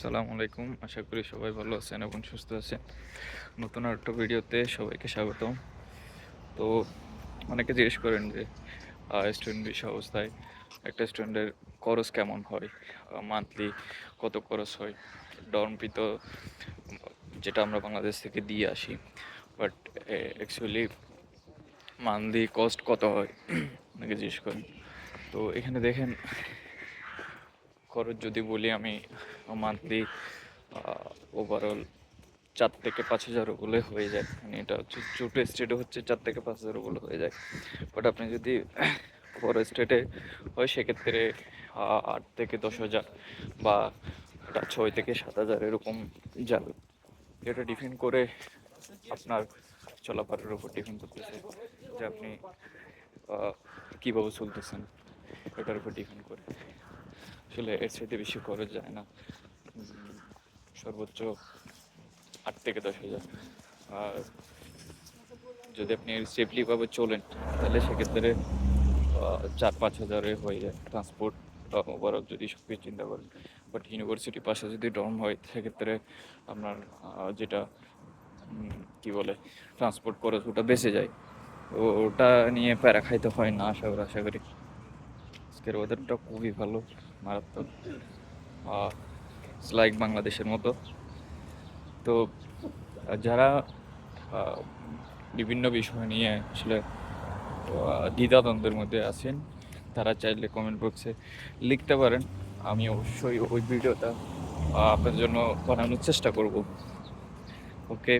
আসসালামু আলাইকুম। আশা করি সবাই ভালো আছেন এবং সুস্থ আছেন। নতুন আরেকটা ভিডিওতে সবাইকে স্বাগতম। তো অনেকে জিজ্ঞেস করেন যে স্টুডেন্ট ভিসা অবস্থায় একটা স্টুডেন্টের খরচ কেমন হয়? মান্থলি কত খরচ হয়? ডর্ম ফি তো যেটা আমরা বাংলাদেশ থেকে দিয়ে আসি। বাট অ্যাকচুয়ালি মান্থলি কস্ট কত হয়? অনেকে জিজ্ঞেস করেন। তো এখানে দেখেন খরচ যদি বলি আমি মান্থলি ওভারঅল 4 থেকে 5 হাজার ওগুলো হয়ে যায়। মানে এটা হচ্ছে ছোটো স্টেটে হচ্ছে 4 থেকে 5 হাজার ওগুলো হয়ে যায়। বাট আপনি যদি বড় স্টেটে হয় সেক্ষেত্রে 8 থেকে 10 হাজার বা 6 থেকে 7 হাজার এরকম যাবে। এটা ডিপেন্ড করে আপনার চলাফেরার উপর ডিপেন্ড করতেছে যে আপনি কীভাবে চলতেছেন, এটার উপর ডিপেন্ড করে। আসলে এর সাথে বেশি খরচ যায় না। সর্বোচ্চ 8 থেকে 10 হাজার। আর যদি আপনি সেফলিভাবে চলেন তাহলে সেক্ষেত্রে 4-5 হাজারে হয়ে যায় ট্রান্সপোর্ট ওভারঅল যদি সব কিছু চিন্তা করেন। বাট ইউনিভার্সিটির পাশে যদি ডর্ম হয় সেক্ষেত্রে আপনার যেটা কি বলে ট্রান্সপোর্ট খরচ ওটা বেঁচে যায়। তো ওটা নিয়ে প্যারা খাইতে হয় না আশা করি। আজকের ওয়েদারটা খুবই ভালো, মারাত্মক। লাইক বাংলাদেশের মতো। তো যারা আহ, বিভিন্ন বিষয় নিয়ে আসলে দ্বিধাদ্বন্দ্বের মধ্যে আছেন তারা চাইলে কমেন্ট বক্সে লিখতে পারেন। আমি অবশ্যই ওই ভিডিওটা আপনার জন্য বানানোর চেষ্টা করব। ওকে,